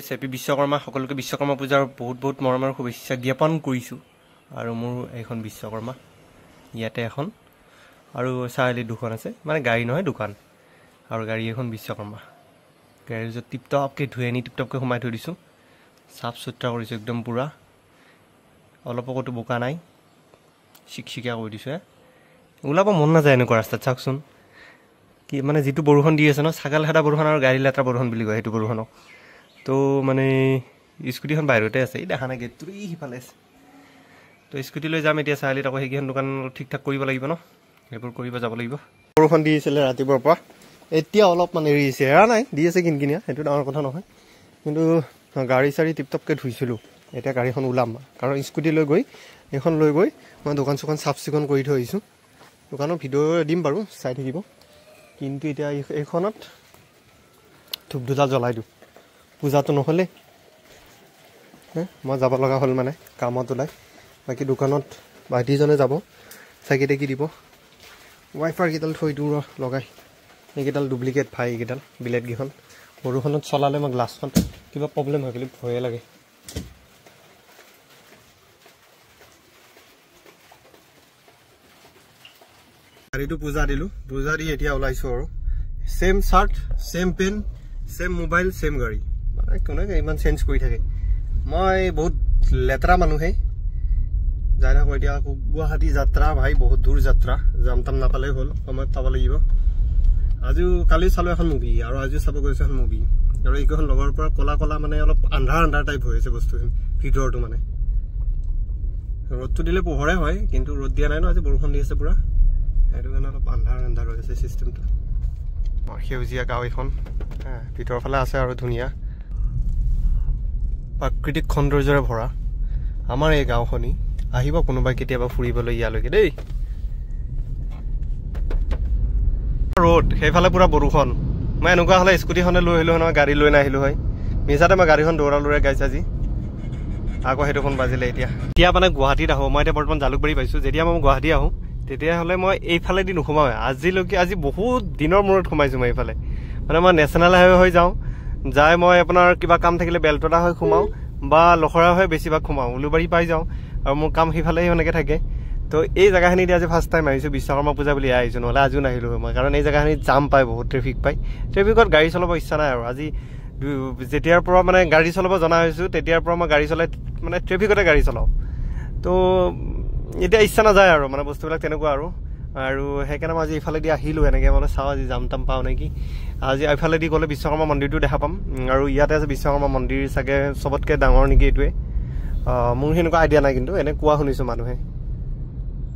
চেপি বিশ্বকৰ্মা সকলোকে বিশ্বকৰ্মা পূজাৰ বহুত বহুত মৰমৰ শুভেচ্ছা জ্ঞাপন কৰিছোঁ আৰু মোৰ এখন বিশ্বকৰ্মা ইয়াতে এখন আৰু চাৰিআলি দুখন আছে মানে গাড়ী নহয় দোকান আৰু গাড়ী এখন বিশ্বকৰ্মা গাড়ীৰ য'ত টিপটপকৈ ধুই আনি টিপটপকৈ সোমাই থৈ দিছোঁ চাফ চুতৰা কৰিছোঁ একদম পূৰা অলপকতো বোকা নাই চিকচিকীয়া কৰি দিছোঁ ওলাব মন নাযায় এনেকুৱা ৰাস্তাত চাওকচোন কি মানে যিটো বৰষুণ দি আছে ন ছাগাল খেদা বৰষুণ আৰু গাড়ী লেতেৰা বৰষুণ বুলি কয় সেইটো বৰষুণক তো মানে স্কুটিখন বাহিৰতে আছে এই দেখা নাই গেটটো ই সিফালে আছে তো স্কুটি লৈ যাম এতিয়া চাৰিআলিত আকৌ সেইকেইখন দোকান ঠিক ঠাক কৰিব লাগিব ন সেইবোৰ কৰিব যাব লাগিব বৰষুণ দি আছিলে ৰাতিপুৱাৰ পৰা এতিয়া অলপ মানে এৰিছে এৰা নাই দি আছে কিনকিনীয়া সেইটো ডাঙৰ কথা নহয় কিন্তু গাড়ী চাৰি টিপটপকৈ ধুইছিলোঁ এতিয়া গাড়ীখন ওলাম কাৰণ স্কুটি লৈ গৈ এইখন লৈ গৈ মই দোকান চোকান চাফ চিকুণ কৰি থৈ আহিছোঁ দোকানৰ ভিডিঅ' দিম বাৰু চাই থাকিব কিন্তু এতিয়া এইখনত ধূপ ধূলা জ্বলাই দিওঁ পূজাটো নহ'লে মই যাব লগা হ'ল মানে কামত ওলাই বাকী দোকানত ভাইটিজনে যাব চাকি তাকি দিব ৱাইফাৰকেইডাল থৈ দিওঁ লগাই এইকেইডাল ডুপ্লিকেট ভাই এইকেইডাল বিলেটকেইখন বৰষুণত চলালে মই গ্লাছখন কিবা প্ৰব্লেম হৈ গ'লে ভয়ে লাগে গাড়ীটো পূজা দিলোঁ পূজা দি এতিয়া ওলাইছোঁ আৰু same shirt same pant same mobile ছেম গাড়ী মানে কোনে ইমান চেঞ্জ কৰি থাকে মই বহুত লেতেৰা মানুহে যাই থাকোঁ এতিয়া আকৌ গুৱাহাটী যাত্ৰা ভাই বহুত দূৰ যাত্ৰা যাম তাম নাপালেই হ'ল সময়ত পাব লাগিব আজিও কালি চালোঁ এখন মুভি আৰু আজিও চাব গৈছোঁ এখন মুভি আৰু এইকেইখন লগৰ পৰা ক'লা ক'লা মানে অলপ আন্ধাৰ আন্ধাৰ টাইপ হৈ আছে বস্তুখিনি ভিতৰটো মানে ৰ'দটো দিলে পোহৰে হয় কিন্তু ৰ'দ দিয়া নাই ন আজি বৰষুণ দি আছে পূৰা সেইটো কাৰণে অলপ আন্ধাৰ আন্ধাৰ হৈ আছে চিষ্টেমটো সেউজীয়া গাঁও এখন ভিতৰৰ ফালে আছে আৰু ধুনীয়া প্ৰাকৃতিক সৌন্দৰ্যৰে ভৰা আমাৰ এই গাঁওখনি আহিব কোনোবাই কেতিয়াবা ফুৰিবলৈ ইয়ালৈকে দেই ৰ'দ সেইফালে পূৰা বৰষুণ মই এনেকুৱা হ'লে স্কুটিখনে লৈ আহিলোঁ নহয় গাড়ী লৈ নাহিলোঁ হয় মিছাতে মই গাড়ীখন দৌৰাই গাইছে আজি আকৌ সেইটো ফোন বাজিলে এতিয়া মানে গুৱাহাটীত আহোঁ মই এতিয়া বৰ্তমান জালুকবাৰী পাইছোঁ যেতিয়া মই গুৱাহাটী আহোঁ তেতিয়াহ'লে মই এইফালেদি নোসোমাওঁ আজিলৈকে আজি বহুত দিনৰ মূৰত সোমাইছোঁ মই এইফালে মানে মই নেশ্যনেল হাইৱে হৈ যাওঁ যাই মই আপোনাৰ কিবা কাম থাকিলে বেলতলা হৈ সোমাওঁ বা লখৰা হৈ বেছিভাগ সোমাওঁ উলুবাৰী পাই যাওঁ আৰু মোৰ কাম সিফালে সেনেকৈ থাকে তো এই জেগাখিনিত আজি ফাৰ্ষ্ট টাইম আহিছোঁ বিশ্বকৰ্মা পূজা বুলি আহিছোঁ নহ'লে আজিও নাহিলোঁ মই কাৰণ এই জেগাখিনিত জাম পায় বহুত ট্ৰেফিক পায় ট্ৰেফিকত গাড়ী চলাব ইচ্ছা নাই আৰু আজি যেতিয়াৰ পৰা মানে গাড়ী চলাব জনা হৈছোঁ তেতিয়াৰ পৰা মই গাড়ী চলাই মানে ট্ৰেফিকতে গাড়ী চলাওঁ তো এতিয়া ইচ্ছা নাযায় আৰু মানে বস্তুবিলাক তেনেকুৱা আৰু সেইকাৰণে মই আজি ইফালেদি আহিলোঁ এনেকৈ মানে চাওঁ আজি যাম তাম পাওঁ নেকি আজি এইফালেদি গ'লে বিশ্বকৰ্মা মন্দিৰটো দেখা পাম আৰু ইয়াতে আছে বিশ্বকৰ্মা মন্দিৰ চাগে চবতকৈ ডাঙৰ নেকি এইটোৱে মোৰ সেনেকুৱা আইডিয়া নাই কিন্তু এনে কোৱা শুনিছোঁ মানুহে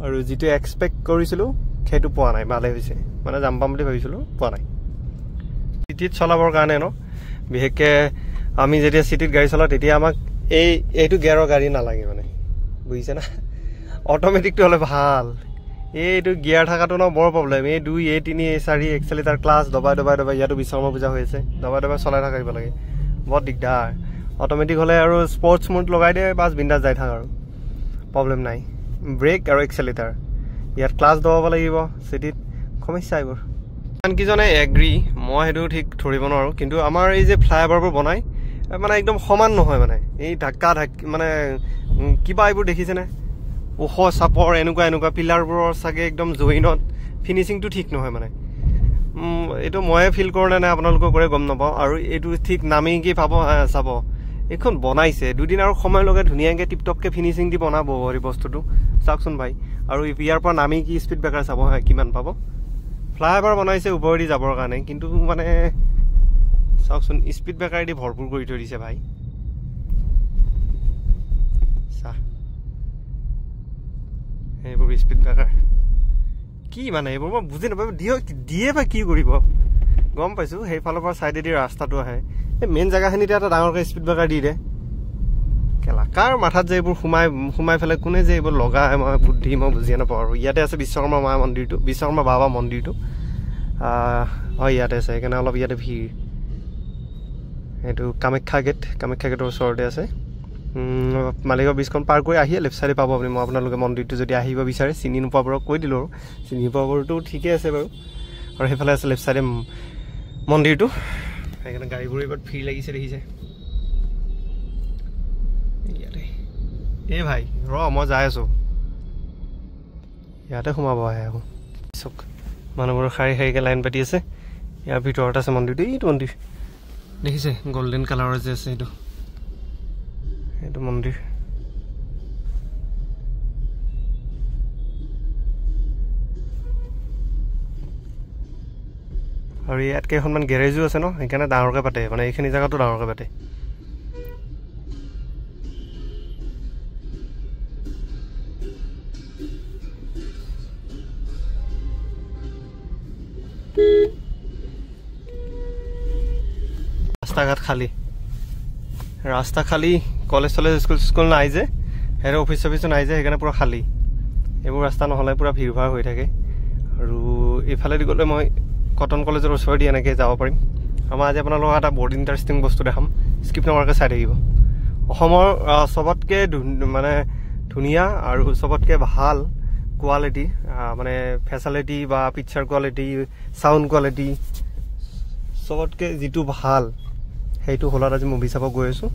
আৰু যিটো এক্সপেক্ট কৰিছিলোঁ সেইটো পোৱা নাই ভালেই হৈছে মানে যাম পাম বুলি ভাবিছিলোঁ পোৱা নাই চিটিত চলাবৰ কাৰণে ন বিশেষকৈ আমি যেতিয়া চিটিত গাড়ী চলাওঁ তেতিয়া আমাক এইটো গিয়াৰৰ গাড়ী নালাগে মানে বুজিছে না অট'মেটিকটো হ'লে ভাল এইটো গিয়াৰ থকাটো ন বৰ প্ৰব্লেম এই 2 এই 3 এই 4 এক্সেলেটাৰ ক্লাছ দবাই ইয়াতো বিশ্বকৰ্মা পূজা হৈ আছে দবাই চলাই থাকিব লাগে বৰ দিগদাৰ অট'মেটিক হ'লে আৰু স্পৰ্টছ মোড লগাই দিয়ে বাছ বিন্দাছ যাই থাক আৰু প্ৰব্লেম নাই ব্ৰেক আৰু এক্সেলেটাৰ ইয়াত ক্লাছ দবাব লাগিব চিটিত সমস্যা এইবোৰ কিজনে এগ্ৰী মই সেইটো ঠিক ধৰিব নোৱাৰোঁ কিন্তু আমাৰ এই যে ফ্লাইঅভাৰবোৰ বনাই মানে একদম সমান নহয় মানে এই ঢাক্কা মানে কিবা এইবোৰ দেখিছেনে ওখ চাপৰ এনেকুৱা পিলাৰবোৰৰ চাগে একদম জইনত ফিনিচিংটো ঠিক নহয় মানে এইটো ময়ে ফিল কৰোঁ নে নাই আপোনালোকৰ কৰে গম নাপাওঁ আৰু এইটো ঠিক নামি কি পাব চাব এইখন বনাইছে দুদিন আৰু সময় লগাই ধুনীয়াকৈ টিপটপকৈ ফিনিচিং দি বনাব এই বস্তুটো চাওকচোন ভাই আৰু ইয়াৰ পৰা নামি কি স্পীড ব্ৰেকাৰ চাব কিমান পাব ফ্লাইঅভাৰ বনাইছে ওপৰেদি যাবৰ কাৰণে কিন্তু মানে চাওকচোন স্পীড ব্ৰেকাৰেদি ভৰপূৰ কৰি থৈ দিছে ভাই চাহ এইবোৰ স্পীড ব্ৰেকাৰ কি মানে এইবোৰ মই বুজি নাপাওঁ দিয়ে বা কি কৰিব গম পাইছোঁ সেইফালৰ পৰা ছাইডেদি ৰাস্তাটো আহে এই মেইন জেগাখিনিতে এটা ডাঙৰকৈ স্পীড ব্ৰেকাৰ দি দে কেলা কাৰ মাথাত যে এইবোৰ সোমাই পেলাই কোনে যে এইবোৰ লগাই মই বুজিয়ে নাপাওঁ আৰু ইয়াতে আছে বিশ্বকৰ্মা মা মন্দিৰটো বিশ্বকৰ্মা বাবা মন্দিৰটো হয় ইয়াতে আছে সেইকাৰণে অলপ ইয়াতে ভিৰ এইটো কামাখ্যা গেটৰ ওচৰতে আছে মালিগাঁও ব্ৰিজখন পাৰ কৰি আহিয়ে লেফ্ট চাইডে পাব আপুনি মই আপোনালোকে মন্দিৰটো যদি আহিব বিচাৰে চিনি নোপোৱাবোৰক কৈ দিলোঁ আৰু চিনি পোৱাবোৰতো ঠিকে আছে বাৰু আৰু সেইফালে আছে লেফ্ট চাইডে মন্দিৰটো সেইকাৰণে গাড়ীবোৰ এইবাৰ ভিৰ লাগিছে দেখিছে ইয়াতে এই ভাই ৰ মই যাই আছোঁ ইয়াতে সোমাব আহে আকৌ চক মানুহবোৰ শাৰী শাৰীকৈ লাইন পাতি আছে ইয়াৰ ভিতৰত আছে মন্দিৰটো এইটো মন্দিৰ দেখিছে গল্ডেন কালাৰৰ যে আছে এইটো মন্দিৰ আৰু ইয়াত কেইখনমান গেৰেজো আছে ন সেইকাৰণে ডাঙৰকৈ পাতে মানে এইখিনি জেগাতো ডাঙৰকৈ পাতে ৰাস্তা-ঘাট খালী ৰাস্তা খালী কলেজ চলেজ স্কুল নাই যে হেড অফিচো নাই যে সেইকাৰণে পূৰা খালী এইবোৰ ৰাস্তা নহ'লে পূৰা ভিৰ ভাৰ হৈ থাকে আৰু এইফালেদি গ'লে মই কটন কলেজৰ ওচৰেদি এনেকৈ যাব পাৰিম আমাৰ আজি আপোনালোকক এটা বহুত ইণ্টাৰেষ্টিং বস্তু দেখাম স্কিপ নকৰাকৈ চাই থাকিব অসমৰ চবতকৈ মানে ধুনীয়া আৰু চবতকৈ ভাল কোৱালিটি মানে ফেচিলিটি বা পিকচাৰ কোৱালিটি চাউণ্ড কোৱালিটি চবতকৈ যিটো ভাল সেইটো হলত আজি মুভি চাব গৈ আছোঁ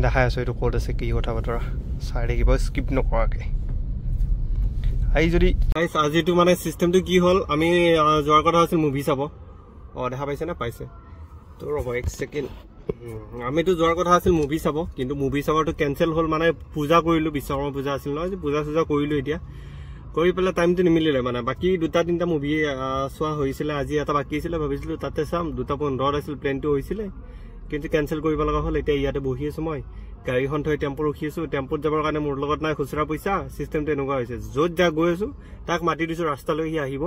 দেখাই আছোঁ এইটো ক'ত আছে কি কথা বতৰা চাই থাকিব স্কিপ নকৰাকৈ এই যদি আজিটো মানে চিষ্টেমটো কি হ'ল আমি যোৱাৰ কথা আছিল মুভি চাব দেখা পাইছে নে পাইছে তো ৰ'ব এক ছেকেণ্ড আমিতো যোৱাৰ কথা আছিল মুভি চাব কিন্তু মুভি চাবটো কেঞ্চেল হ'ল মানে পূজা কৰিলোঁ বিশ্বকৰ্মা পূজা আছিল নহয় পূজা চূজা কৰিলোঁ এতিয়া কৰি পেলাই টাইমটো নিমিলিলে মানে বাকী 2-3টা মুভি চোৱা হৈছিলে আজি এটা বাকী আছিলে ভাবিছিলোঁ তাতে চাম 2:15 আছিল প্লেনটো হৈছিলে কিন্তু কেঞ্চেল কৰিব লগা হ'ল এতিয়া ইয়াতে বহি আছোঁ মই গাড়ীখন থৈ টেম্পু ৰখি আছোঁ টেম্পুত যাবৰ কাৰণে মোৰ লগত নাই খুচুৰা পইচা চিষ্টেমটো এনেকুৱা হৈছে য'ত যা গৈ আছোঁ তাক মাতি দিছোঁ ৰাস্তালৈ সি আহিব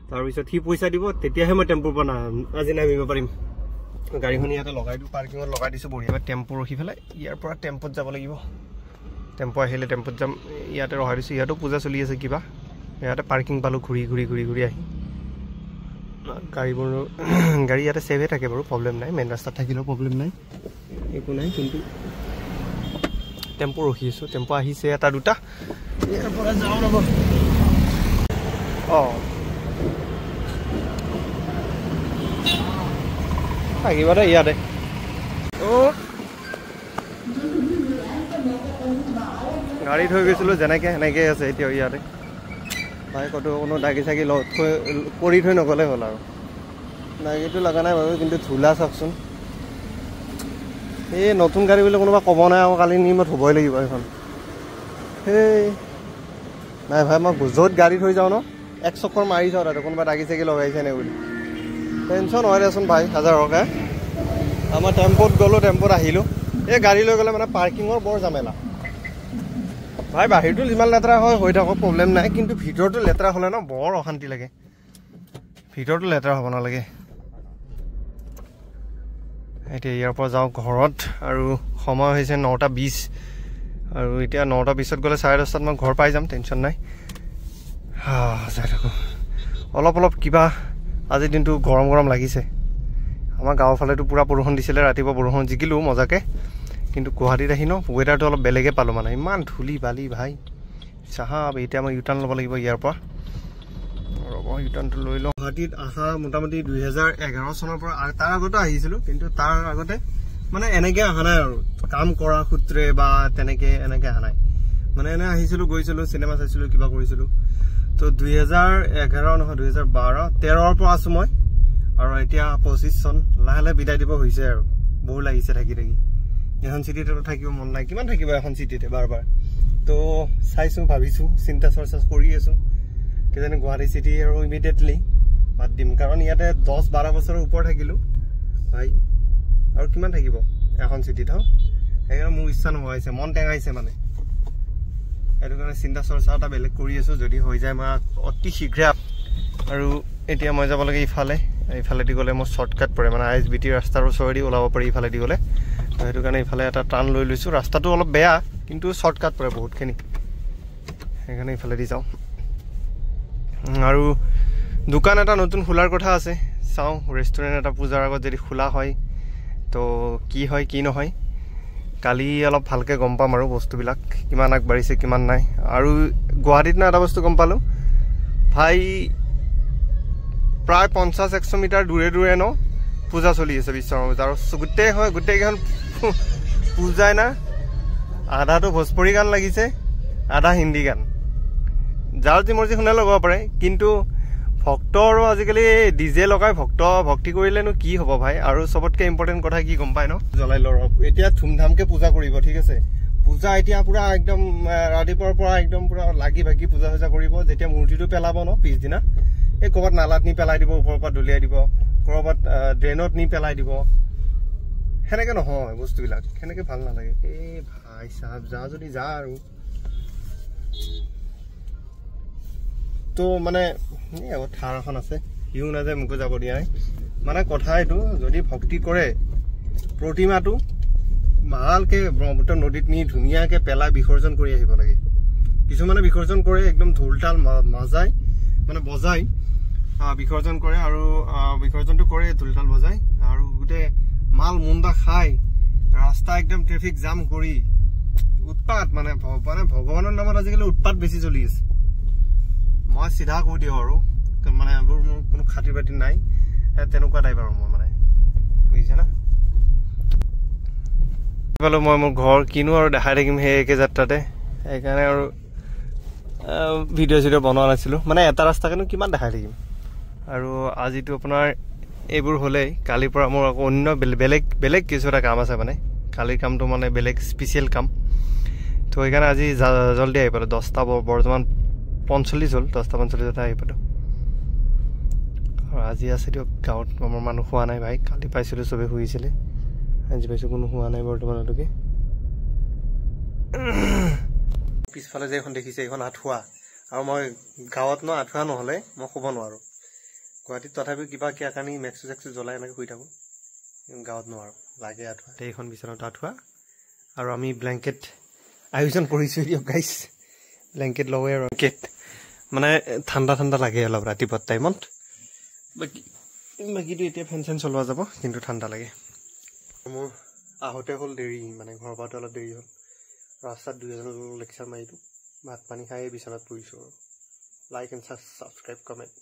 তাৰপিছত সি পইচা দিব তেতিয়াহে মই টেম্পুৰ পৰা আজি নামিব পাৰিম গাড়ীখন ইয়াতে লগাই দিওঁ পাৰ্কিঙত লগাই দিছোঁ বঢ়িয়াকৈ টেম্পু ৰখি পেলাই ইয়াৰ পৰা টেম্পুত যাব লাগিব টেম্পু আহিলে টেম্পুত যাম ইয়াতে ৰখাই দিছোঁ ইয়াতো পূজা চলি আছে কিবা ইয়াতে পাৰ্কিং পালোঁ ঘূৰি আহি গাড়ীবোৰ গাড়ী ইয়াতে ছেভে থাকে বাৰু প্ৰব্লেম নাই মেইন ৰাস্তাত থাকিলেও প্ৰব্লেম নাই একো নাই কিন্তু টেম্পু ৰখি আছোঁ টেম্পু আহিছে 1-2টা ইয়াৰ পৰা যাওঁ ৰ'ব থাকিব দে ইয়াতে গাড়ী থৈ গৈছিলোঁ যেনেকৈ সেনেকৈ আছে এতিয়া ইয়াতে ভাই ক'তো কোনো দাগি চাগি কৰি থৈ নগ'লে হ'ল আৰু দাগিটো লগা নাই বাৰু কিন্তু ধূলা চাওকচোন এই নতুন গাড়ী বুলি কোনোবা ক'ব নাই আকৌ কালি নি মই থ'বই লাগিব এইখন সেই নাই ভাই মই য'ত গাড়ী থৈ যাওঁ ন এক চক্কৰ মাৰি যাওঁ তাতে কোনোবা দাগি চাগি লগাইছে নে বুলি টেনশ্যন হয় দেচোন ভাই 1000 টকা আমাৰ টেম্পুত গ'লোঁ টেম্পুত আহিলোঁ এই গাড়ী লৈ গ'লে মানে পাৰ্কিঙৰ বৰ জামেলা ভাই বাহিৰটো যিমান লেতেৰা হয় হৈ থাকক প্ৰব্লেম নাই কিন্তু ভিতৰটো লেতেৰা হ'লে ন বৰ অশান্তি লাগে ভিতৰটো লেতেৰা হ'ব নালাগে এতিয়া ইয়াৰ পৰা যাওঁ ঘৰত আৰু সময় হৈছে 9:20 আৰু এতিয়া 9:20 গ'লে 10:30 মই ঘৰ পাই যাম টেনশ্যন নাই যাই থাকোঁ অলপ কিবা আজিৰ দিনটো গৰম লাগিছে আমাৰ গাঁৱৰ ফালেতো পূৰা বৰষুণ দিছিলে ৰাতিপুৱা বৰষুণ জিকিলোঁ মজাকৈ কিন্তু গুৱাহাটীত আহি ন ৱেডাৰটো অলপ বেলেগে পালোঁ মানে ইমান ধূলি বালি ভাই চাহাব এতিয়া মই ইউটাৰ্ণ ল'ব লাগিব ইয়াৰ পৰা ৰ'ব ইউটাৰ্ণটো লৈ লওঁ গুৱাহাটীত অহা মোটামুটি 2011 চনৰ পৰা তাৰ আগতো আহিছিলোঁ কিন্তু তাৰ আগতে মানে এনেকৈ অহা নাই আৰু কাম কৰা সূত্ৰে বা এনেকৈ অহা নাই মানে এনে আহিছিলোঁ গৈছিলোঁ চিনেমা চাইছিলোঁ কিবা কৰিছিলোঁ তো 2011 নহয় 2012-13 পৰা আছোঁ মই আৰু এতিয়া 25 চন লাহে বিদায় দিব হৈছে আৰু বহু লাগিছে থাকি এখন চিটিতে থাকিব মন নাই কিমান থাকিব এখন চিটিতে বাৰ তো চাইছোঁ ভাবিছোঁ চিন্তা চৰ্চা কৰি আছোঁ কিজানি গুৱাহাটী চিটি আৰু ইমিডিয়েটলি বাদ দিম কাৰণ ইয়াতে 10-12 বছৰৰ ওপৰ থাকিলোঁ ভাই আৰু কিমান থাকিব এখন চিটিত সেইকাৰণে মোৰ ইচ্ছা নোহোৱা হৈছে মন টেঙাইছে মানে সেইটো কাৰণে চিন্তা চৰ্চা এটা বেলেগ কৰি আছোঁ যদি হৈ যায় মই অতি শীঘ্ৰে আৰু এতিয়া মই যাব লাগে ইফালেদি গ'লে মোৰ শ্বৰ্টকাট পৰে মানে ISBT ৰাস্তাৰ ওচৰেদি ওলাব পাৰি ইফালেদি গ'লে সেইটো কাৰণে ইফালে এটা টাৰ্ণ লৈ লৈছোঁ ৰাস্তাটো অলপ বেয়া কিন্তু শ্বৰ্টকাট পৰে বহুতখিনি সেইকাৰণে ইফালেদি যাওঁ আৰু দোকান এটা নতুন খোলাৰ কথা আছে চাওঁ ৰেষ্টুৰেণ্ট এটা পূজাৰ আগত যদি খোলা হয় তো কি হয় কি নহয় কালি অলপ ভালকৈ গম পাম আৰু বস্তুবিলাক কিমান আগবাঢ়িছে কিমান নাই আৰু গুৱাহাটীত না এটা বস্তু গম পালোঁ ভাই প্ৰায় 50-100 মিটাৰ দূৰে ন পূজা চলি আছে বিশ্বকৰ্মা পূজা আৰু গোটেইকেইখন পূজাই না আধাটো ভোজপুৰী গান লাগিছে, আধা হিন্দী গান। যাৰ যি মৰ্জি শুনে লগাব পাৰে, কিন্তু ভক্তৰো আজিকালি ডিজে লগাই ভক্তি কৰিলেনো কি হ'ব ভাই। আৰু চবতকে ইম্পৰ্টেণ্ট কথা কি গম পাই ন, জ্বলাই লওক এতিয়া ধুমধামকে পূজা কৰিব, ঠিক আছে। পূজা এতিয়া পুৰা একদম ৰাতিপুৱাৰ পৰা একদম পুৰা লাগি ভাগি পূজা চূজা কৰিব। যেতিয়া মূৰ্তিটো পেলাব ন, পিছদিনা এই ক'ৰবাত নালাত নি পেলাই দিব, ওপৰৰ পৰা দলিয়াই দিব, ক'ৰবাত ড্ৰেইনত নি পেলাই দিব। সেনেকে নহয় বস্তুবিলাক, সেনেকে ভাল নালাগে। এই ভাই চাহাব যা যদি যা আৰু তো মানে ঠাৰ এখন আছে, সিও নাযায় মোকো যাব দিয়া নাই। মানে কথা এইটো, যদি ভক্তি কৰে প্ৰতিমাটো ভালকে ব্ৰহ্মপুত্ৰ নদীত নি ধুনীয়াকে পেলাই বিসৰ্জন কৰি আহিব লাগে। কিছুমানে বিসৰ্জন কৰে একদম ঢোলতাল মাজাই মানে বজাই বিসৰ্জন কৰে, আৰু বিসৰ্জনটো কৰে ঢোলতাল বজাই, আৰু গোটেই মাল মুণ্ডা খাই ৰাস্তা একদম ট্ৰেফিক জাম কৰি উৎপাত। মানে ভগৱানৰ নামত আজিকালি উৎপাত বেছি চলি আছে। মই চিধা কৈ দিওঁ আৰু মানে এইবোৰ মোৰ কোনো খাতিৰ বাতি নাই, তেনেকুৱা টাইপ আৰু মই মানে বুজিছে না। পালো মই মোৰ ঘৰ কিনো আৰু দেখাই থাকিম সেই একে যাত্ৰাতে, সেইকাৰণে আৰু ভিডিঅ' চিডিঅ' বনোৱা নাছিলোঁ। মানে এটা ৰাস্তাকেনো কিমান দেখাই থাকিম। আৰু আজিতো আপোনাৰ এইবোৰ হ'লেই, কালিৰ পৰা মোৰ আকৌ অন্য বেলেগ কিছু এটা কাম আছে। মানে কালিৰ কামটো মানে বেলেগ স্পেচিয়েল কাম, তো সেইকাৰণে আজি জল্দি আহি পালোঁ। 10টা বৰ্তমান 45 হ'ল, 10টা 45 আহি পালোঁ। আৰু আজি আছে দিয়ক গাঁৱত আমাৰ মানুহ হোৱা নাই ভাই। কালি পাইছিলোঁ চবেই শুইছিলে, আজি পাইছোঁ কোনো হোৱা নাই বৰ্তমানলৈকে। পিছফালে যে এখন দেখিছে এইখন আঁঠুৱা, আৰু মই গাঁৱত আঁঠুৱা নহ'লে মই শুব নোৱাৰোঁ। গুৱাহাটীত তথাপিও কিবা কিয়াকানি মেক্সু চেক্সু জ্বলাই এনেকৈ শুই থাকোঁ, গাঁৱত নোৱাৰোঁ, লাগে আঁঠুৱা। এইখন বিচনাত আঁঠুৱা, আৰু আমি ব্লেংকেট আয়োজন কৰিছোঁ দিয়ক গাইছ। ব্লেংকেট লওঁৱে আৰু ব্লেংকেট মানে ঠাণ্ডা লাগে অলপ ৰাতিপুৱা টাইমত। বাকীটো এতিয়া ফেন চেন চলোৱা যাব, কিন্তু ঠাণ্ডা লাগে। মোৰ আহোঁতে হ'ল দেৰি, মানে ঘৰৰ পৰাটো অলপ দেৰি হ'ল। ৰাস্তাত 2 লেকচাৰ মাৰিলোঁ, ভাত পানী খাই বিচনাত পৰিছোঁ আৰু। Like and subscribe comment.